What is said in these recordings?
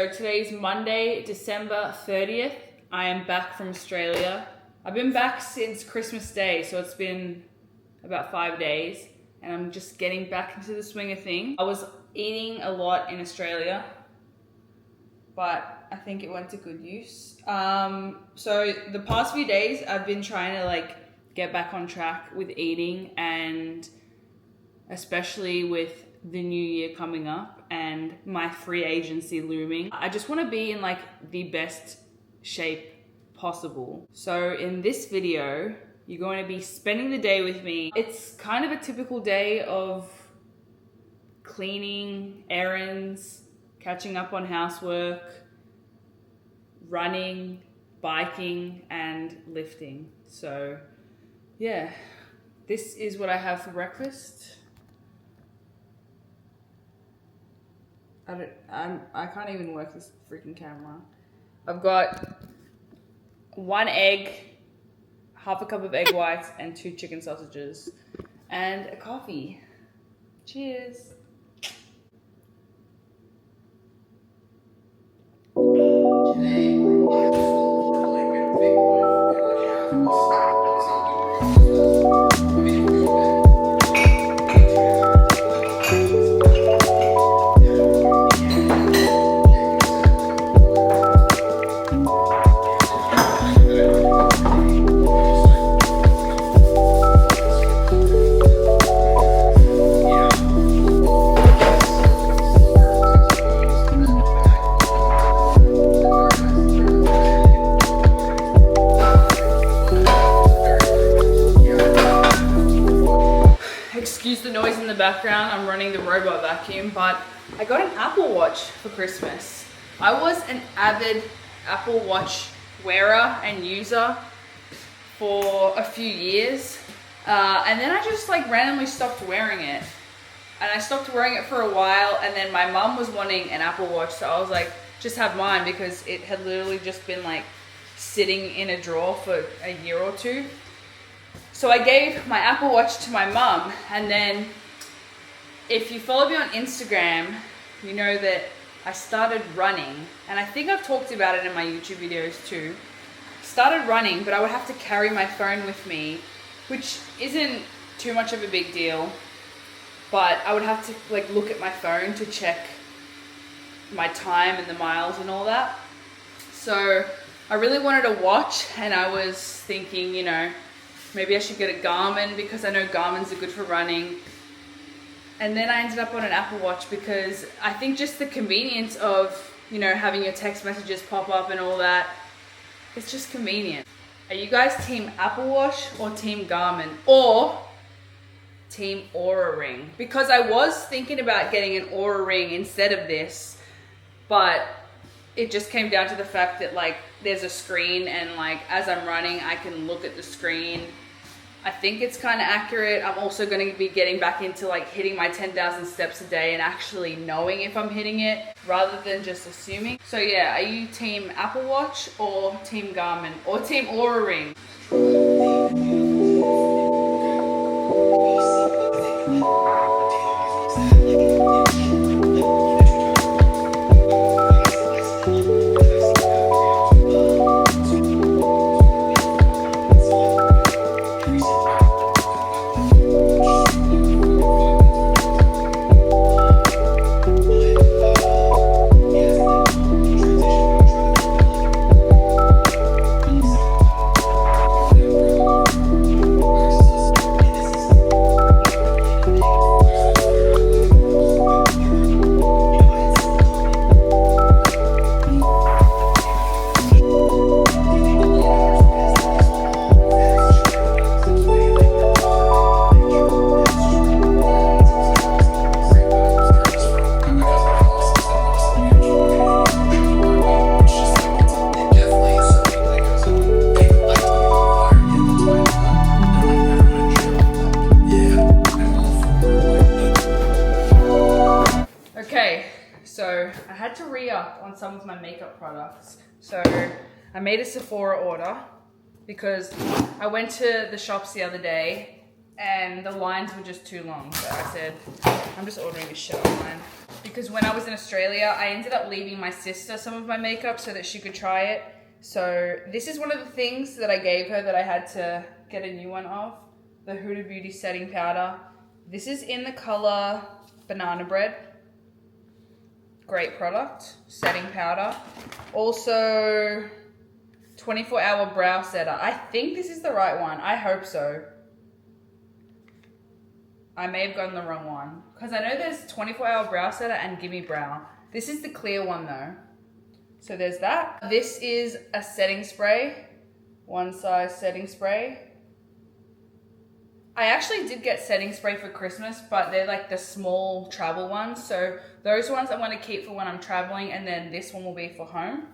So today's Monday, December 30th. I am back from Australia. I've been back since Christmas Day, so it's been about 5 days, and I'm just getting back into the swing of things. I was eating a lot in Australia, but I think it went to good use. So the past few days, I've been trying to get back on track with eating, and especially with the new year coming up and my free agency looming. I just want to be in the best shape possible. So in this video, you're going to be spending the day with me. It's kind of a typical day of cleaning, errands, catching up on housework, running, biking, and lifting. So yeah, this is what I have for breakfast. I can't even work this freaking camera. I've got 1 egg, half a cup of egg whites, and 2 chicken sausages, and a coffee. Cheers. Excuse the noise in the background, I'm running the robot vacuum, but I got an Apple Watch for Christmas. I was an avid Apple Watch wearer and user for a few years, and then I just randomly stopped wearing it. And I stopped wearing it for a while, and then my mum was wanting an Apple Watch, so I was like, just have mine, because it had literally just been sitting in a drawer for a year or two. So I gave my Apple Watch to my mum, and then if you follow me on Instagram, you know that I started running, and I think I've talked about it in my YouTube videos too. Started running, but I would have to carry my phone with me, which isn't too much of a big deal, but I would have to look at my phone to check my time and the miles and all that. So I really wanted a watch, and I was thinking, maybe I should get a Garmin, because I know Garmin's are good for running. And then I ended up on an Apple Watch because I think just the convenience of, having your text messages pop up and all that, it's just convenient. Are you guys team Apple Watch or team Garmin or team Oura Ring? Because I was thinking about getting an Oura Ring instead of this, but it just came down to the fact that there's a screen, and as I'm running, I can look at the screen. I think it's kind of accurate. I'm also going to be getting back into hitting my 10,000 steps a day and actually knowing if I'm hitting it rather than just assuming. So yeah, are you team Apple Watch or team Garmin or team Oura Ring? So I had to re-up on some of my makeup products. So I made a Sephora order because I went to the shops the other day and the lines were just too long. So I said, I'm just ordering this shit online. because when I was in Australia, I ended up leaving my sister some of my makeup so that she could try it. So this is one of the things that I gave her that I had to get a new one of. The Huda Beauty setting powder. This is in the color Banana Bread. Great product. Setting powder. Also 24-hour brow setter. I think this is the right one. I hope so. I may have gotten the wrong one. Because I know there's 24-hour brow setter and Gimme Brow. This is the clear one though. So there's that. This is a setting spray. One size setting spray. I actually did get setting spray for Christmas, but they're like the small travel ones. So those ones I want to keep for when I'm traveling, and then this one will be for home.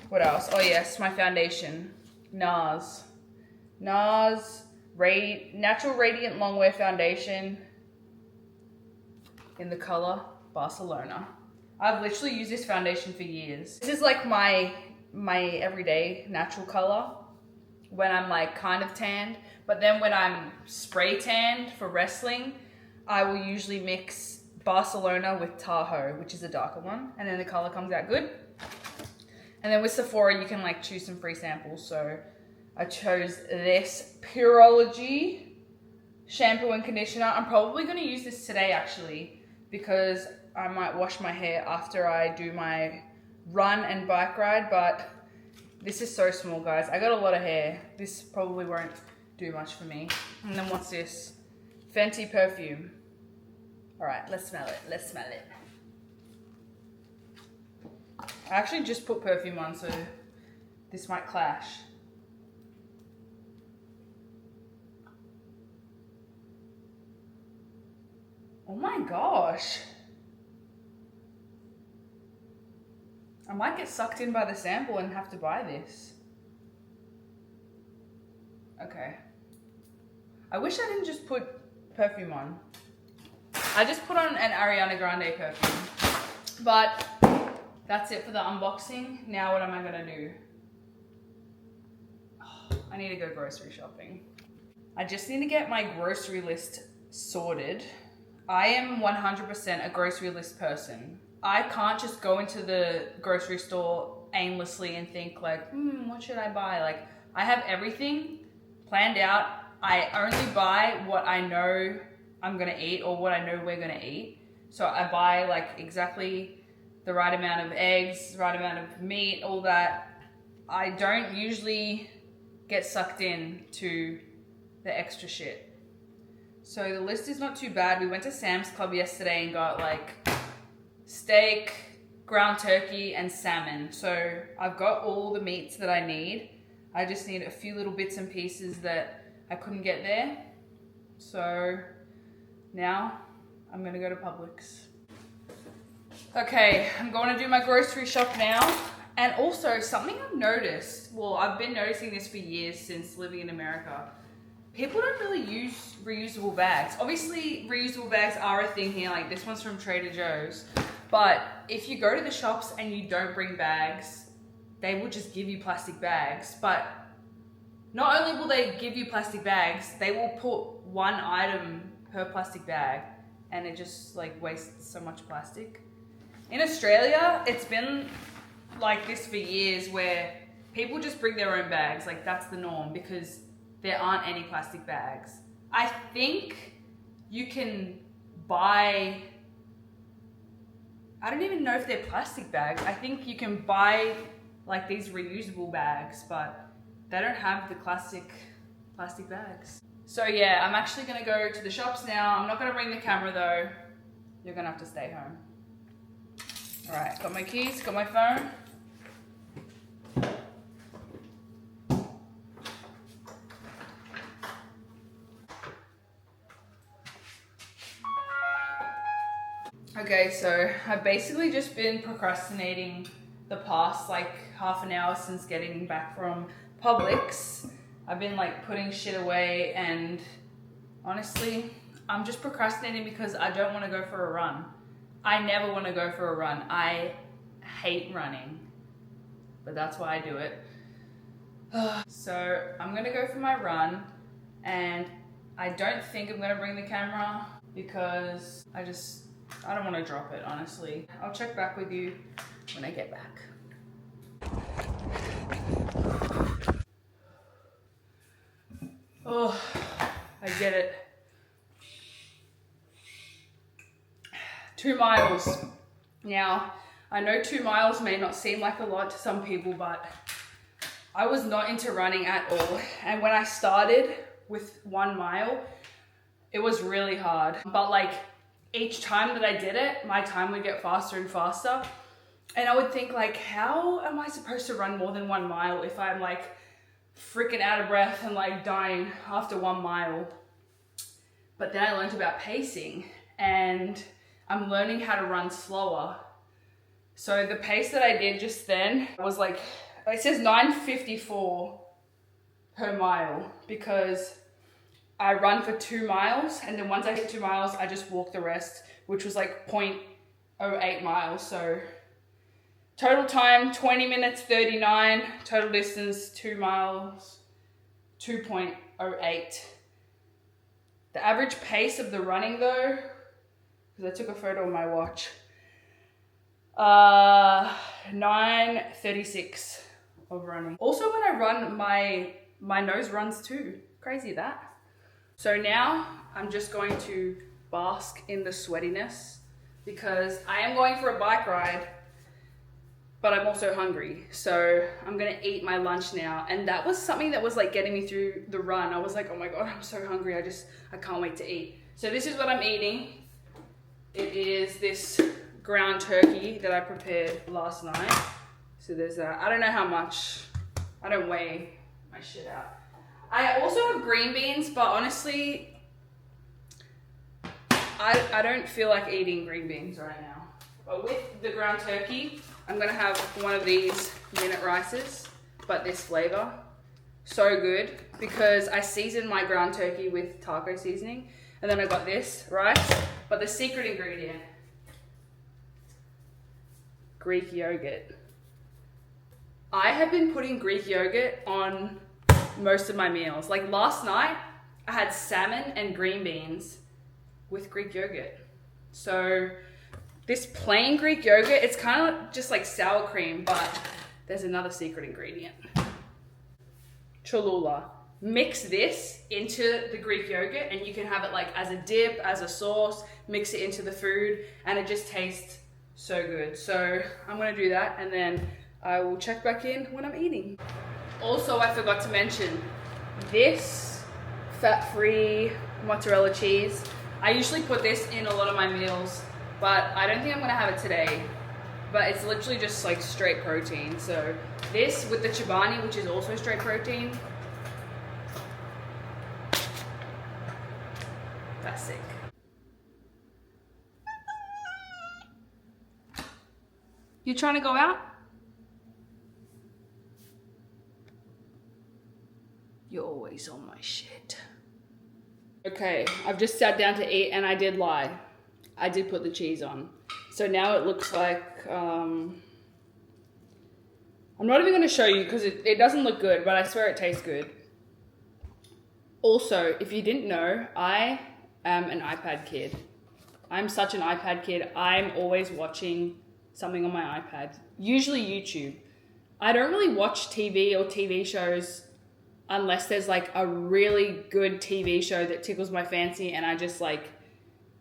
What else? Oh yes, my foundation. NARS. Natural Radiant Longwear Foundation in the color Barcelona. I've literally used this foundation for years. This is like my everyday natural color when I'm like kind of tanned. But then when I'm spray tanned for wrestling, I will usually mix Barcelona with Tahoe, which is a darker one. And then the color comes out good. And then with Sephora, you can like choose some free samples. So I chose this Pureology shampoo and conditioner. I'm probably going to use this today actually, because I might wash my hair after I do my run and bike ride. But this is so small, guys. I got a lot of hair. This probably won't do much for me. And then what's this? Fenty perfume. All right, let's smell it. Let's smell it. I actually just put perfume on, so this might clash. Oh my gosh. I might get sucked in by the sample and have to buy this. Okay. I wish I didn't just put perfume on. I just put on an Ariana Grande perfume. But that's it for the unboxing. Now what am I gonna do? Oh, I need to go grocery shopping. I just need to get my grocery list sorted. I am 100% a grocery list person. I can't just go into the grocery store aimlessly and think like, what should I buy? Like, I have everything planned out. I only buy what I know I'm gonna eat or what I know we're gonna eat. So I buy like exactly the right amount of eggs, right amount of meat, all that. I don't usually get sucked in to the extra shit. So the list is not too bad. We went to Sam's Club yesterday and got like steak, ground turkey, and salmon. So I've got all the meats that I need. I just need a few little bits and pieces that I couldn't get there. So now I'm gonna go to Publix. Okay, I'm going to do my grocery shop now. And also something I've noticed, well, I've been noticing this for years since living in America. People don't really use reusable bags. Obviously, reusable bags are a thing here. Like this one's from Trader Joe's. But if you go to the shops and you don't bring bags, they will just give you plastic bags. But not only will they give you plastic bags, they will put one item per plastic bag, and it just like wastes so much plastic. In Australia, it's been like this for years where people just bring their own bags. Like that's the norm because there aren't any plastic bags. I think you can buy, I don't even know if they're plastic bags. I think you can buy like these reusable bags, but they don't have the classic plastic bags. So yeah, I'm actually gonna go to the shops now. I'm not gonna bring the camera though. You're gonna have to stay home. All right, got my keys, got my phone. Okay, so I've basically just been procrastinating the past like half an hour since getting back from Publix. I've been like putting shit away, and honestly, I'm just procrastinating because I don't want to go for a run. I never want to go for a run. I hate running, but that's why I do it. So I'm gonna go for my run, and I don't think I'm gonna bring the camera because I just I don't want to drop it, honestly. I'll check back with you when I get back. Oh, I get it. 2 miles. Now, I know 2 miles may not seem like a lot to some people, but I was not into running at all. And when I started with 1 mile, it was really hard. But like each time that I did it, my time would get faster and faster. And I would think like, how am I supposed to run more than 1 mile if I'm like freaking out of breath and like dying after 1 mile? But then I learned about pacing, and I'm learning how to run slower. So the pace that I did just then was like, it says 9:54 per mile, because I run for 2 miles, and then once I hit 2 miles, I just walk the rest, which was like 0.08 miles. So total time, 20 minutes, 39. Total distance, 2 miles, 2.08. The average pace of the running though, because I took a photo of my watch, 9:36 of running. Also when I run, my nose runs too. Crazy that. So now I'm just going to bask in the sweatiness, because I am going for a bike ride, but I'm also hungry. So I'm gonna eat my lunch now. And that was something that was like getting me through the run. I was like, oh my God, I'm so hungry. I can't wait to eat. So this is what I'm eating. It is this ground turkey that I prepared last night. So there's that. I don't know how much. I don't weigh my shit out. I also have green beans, but honestly, I don't feel like eating green beans right now. But with the ground turkey, I'm gonna have one of these minute rices, but this flavor. So good, because I seasoned my ground turkey with taco seasoning, and then I got this rice, but the secret ingredient, Greek yogurt. I have been putting Greek yogurt on most of my meals. Like last night, I had salmon and green beans with Greek yogurt. So this plain Greek yogurt, it's kind of just like sour cream, but there's another secret ingredient. Cholula. Mix this into the Greek yogurt, and you can have it like as a dip, as a sauce, mix it into the food, and it just tastes so good. So I'm gonna do that, and then I will check back in when I'm eating. Also, I forgot to mention this fat-free mozzarella cheese. I usually put this in a lot of my meals, but I don't think I'm gonna have it today. But it's literally just like straight protein. So this with the chobani, which is also straight protein. That's sick. You trying to go out? You're always on my shit. Okay, I've just sat down to eat, and I did lie. I did put the cheese on. So now it looks like, I'm not even gonna show you because it doesn't look good, but I swear it tastes good. Also, if you didn't know, I am an iPad kid. I'm such an iPad kid. I'm always watching something on my iPad, usually YouTube. I don't really watch TV or TV shows unless there's like a really good TV show that tickles my fancy and I just like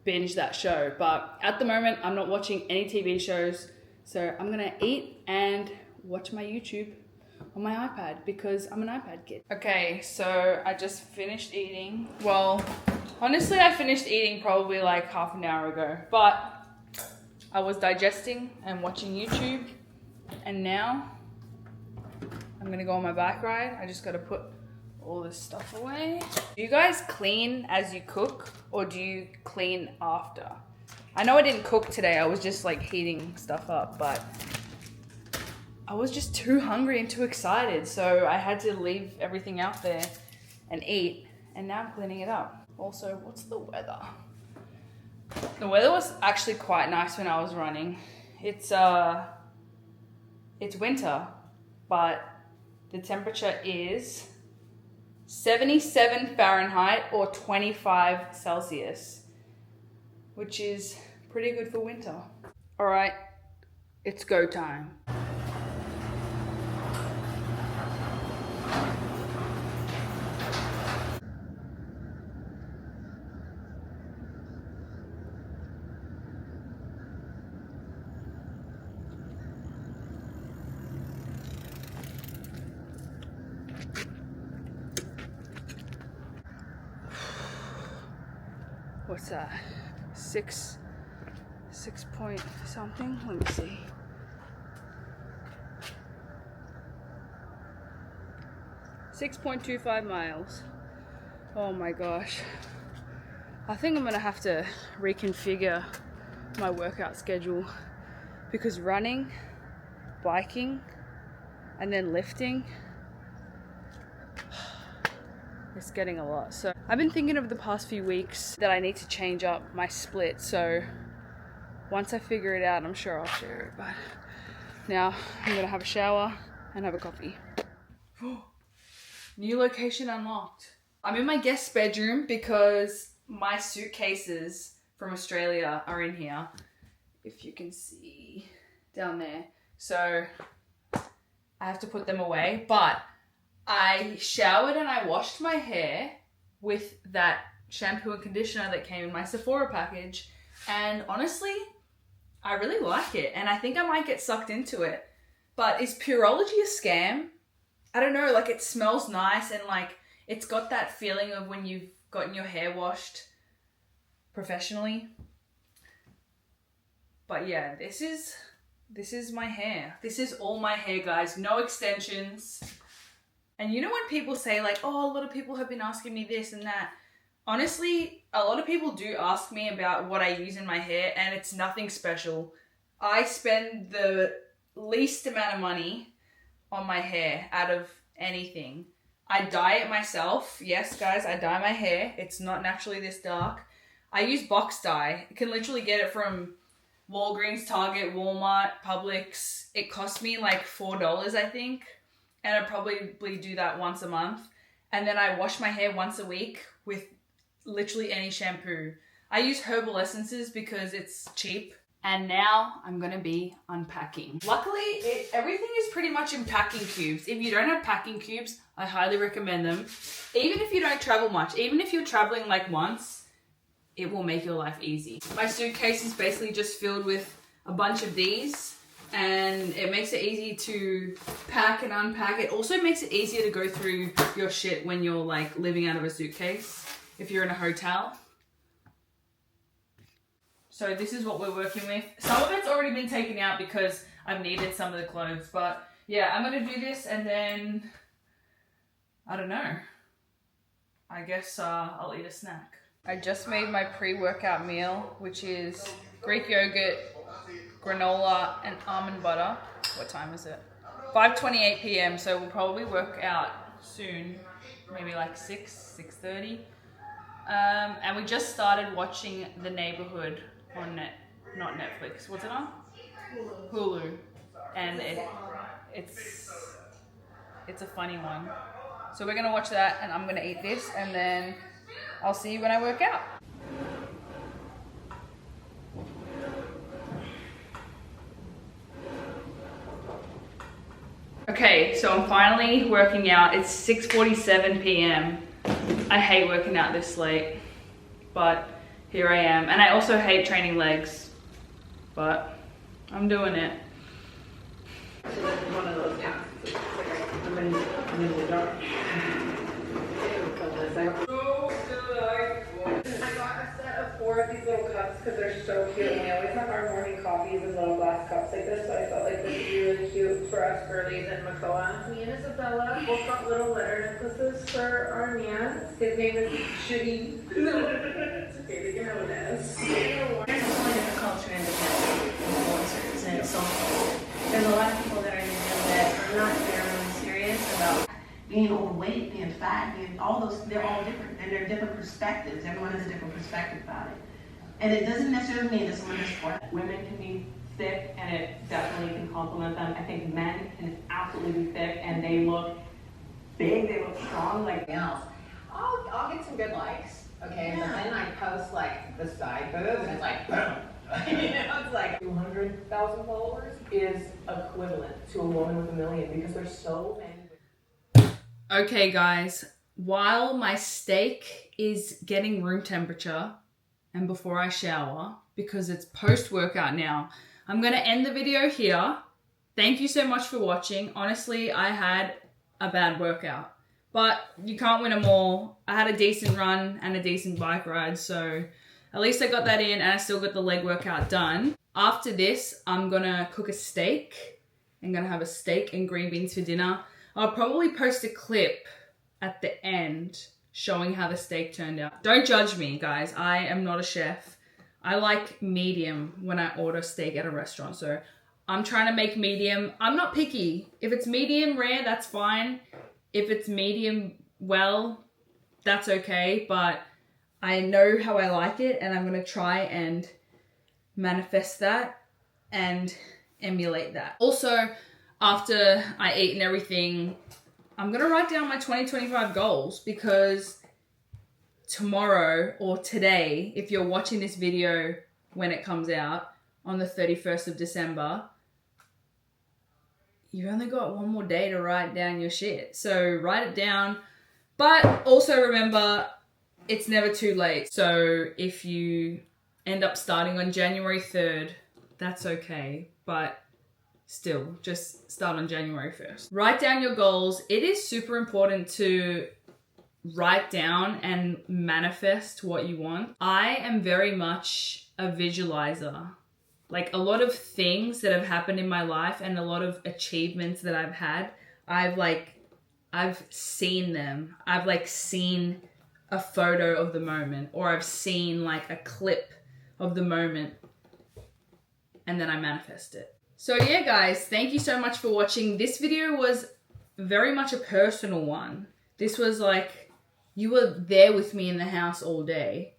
binge that show. But at the moment, I'm not watching any TV shows. So I'm gonna eat and watch my YouTube on my iPad because I'm an iPad kid. Okay, so I just finished eating. Well, honestly, I finished eating probably like half an hour ago, but I was digesting and watching YouTube, and now I'm gonna go on my bike ride. I just gotta put all this stuff away. Do you guys clean as you cook, or do you clean after? I know I didn't cook today. I was just like heating stuff up, but I was just too hungry and too excited. So I had to leave everything out there and eat, and now I'm cleaning it up. Also, what's the weather? The weather was actually quite nice when I was running. It's winter, but the temperature is 77 Fahrenheit or 25 Celsius, which is Pretty good for winter. All right, it's go time. What's that? 6 point something? Let me see. 6.25 miles. Oh my gosh. I think I'm gonna have to reconfigure my workout schedule because running, biking, and then lifting, it's getting a lot. So I've been thinking over the past few weeks that I need to change up my split. So once I figure it out, I'm sure I'll share it. But now I'm gonna have a shower and have a coffee. New location unlocked. I'm in my guest bedroom because my suitcases from Australia are in here. If you can see down there. So I have to put them away, but I showered and I washed my hair with that shampoo and conditioner that came in my Sephora package. And honestly, I really like it. And I think I might get sucked into it. But is Pureology a scam? I don't know, like it smells nice and like it's got that feeling of when you've gotten your hair washed professionally. But yeah, this is my hair. This is all my hair, guys. No extensions. And you know when people say like, oh, a lot of people have been asking me this and that. Honestly, a lot of people do ask me about what I use in my hair and it's nothing special. I spend the least amount of money on my hair out of anything. I dye it myself. Yes, guys, I dye my hair. It's not naturally this dark. I use box dye. You can literally get it from Walgreens, Target, Walmart, Publix. It cost me like $4, I think. And I probably do that once a month. And then I wash my hair once a week with literally any shampoo. I use herbal essences because it's cheap. And now I'm gonna be unpacking. Luckily, everything is pretty much in packing cubes. If you don't have packing cubes, I highly recommend them. Even if you don't travel much, even if you're traveling like once, it will make your life easy. My suitcase is basically just filled with a bunch of these and it makes it easy to pack and unpack. It also makes it easier to go through your shit when you're like living out of a suitcase, if you're in a hotel. So this is what we're working with. Some of it's already been taken out because I've needed some of the clothes. But yeah, I'm going to do this and then, I don't know. I guess I'll eat a snack. I just made my pre-workout meal, which is Greek yogurt, granola, and almond butter. What time is it? 5:28 p.m. So we'll probably work out soon. Maybe like 6:30. And we just started watching The Neighborhood on not Netflix. What's it on? Hulu. And it's a funny one. So we're gonna watch that and I'm gonna eat this and then I'll see you when I work out. Okay, so I'm finally working out. It's 6:47 p.m. I hate working out this late, but here I am. And I also hate training legs, but I'm doing it. One of those, yeah. I'm in the dark. I got a set of 4 of these little cups because they're so cute. And we always have our morning coffees in little glass cups like this, so I felt like this would be really cute for us girlies in Makoa. Me and Isabella both got little letter necklaces for our man. His name is Shitty. It's okay, they can know it as. There's a whole different culture in the influencers, and so there's a lot of people that are using that are not very serious about being overweight, being fat, being all those, they're all different, and they're different perspectives. Everyone has a different perspective about it. And it doesn't necessarily mean this one is for women can be thick and it definitely can complement them. I think men can absolutely be thick and they look big, they look strong like else. I'll get some good likes, okay, but then I post like the side boob and it's like boom, It's like 200,000 followers is equivalent to a woman with 1 million because there's so many. Okay, guys, while my steak is getting room temperature and before I shower, because it's post-workout now, I'm going to end the video here. Thank you so much for watching. Honestly, I had a bad workout, but you can't win them all. I had a decent run and a decent bike ride, so at least I got that in and I still got the leg workout done. After this, I'm going to cook a steak. I'm going to have a steak and green beans for dinner. I'll probably post a clip at the end showing how the steak turned out. Don't judge me, guys. I am not a chef. I like medium when I order steak at a restaurant. So I'm trying to make medium. I'm not picky. If it's medium rare, that's fine. If it's medium well, that's okay. But I know how I like it and I'm going to try and manifest that and emulate that. Also, after I eat and everything, I'm going to write down my 2025 goals because tomorrow or today, if you're watching this video when it comes out on the 31st of December, you've only got one more day to write down your shit. So write it down, but also remember it's never too late. So if you end up starting on January 3rd, that's okay, but still, just start on January 1st. Write down your goals. It is super important to write down and manifest what you want. I am very much a visualizer. Like a lot of things that have happened in my life and a lot of achievements that I've had, I've seen them. I've seen a photo of the moment, or I've seen a clip of the moment and then I manifest it. So yeah, guys, thank you so much for watching. This video was very much a personal one. This was you were there with me in the house all day.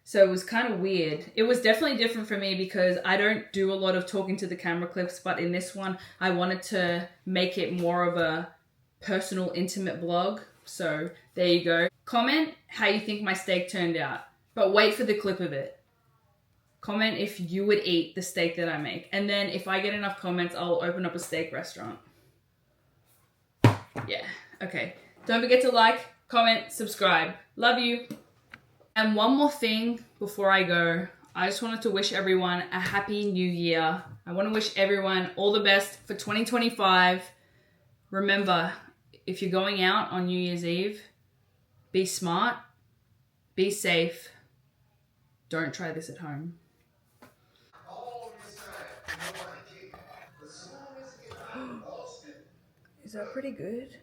So it was kind of weird. It was definitely different for me because I don't do a lot of talking to the camera clips, but in this one, I wanted to make it more of a personal, intimate vlog. So there you go. Comment how you think my steak turned out, but wait for the clip of it. Comment if you would eat the steak that I make. And then if I get enough comments, I'll open up a steak restaurant. Yeah, okay. Don't forget to like, comment, subscribe. Love you. And one more thing before I go. I just wanted to wish everyone a happy new year. I want to wish everyone all the best for 2025. Remember, if you're going out on New Year's Eve, be smart, be safe. Don't try this at home. Is that pretty good?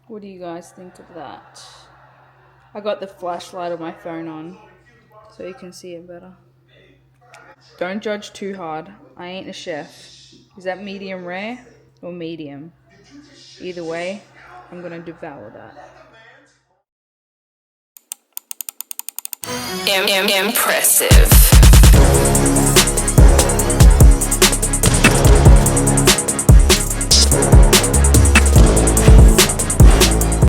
What do you guys think of that? I got the flashlight of my phone on so you can see it better. Don't judge too hard. I ain't a chef. Is that medium rare or medium? Either way, I'm gonna devour that. Impressive.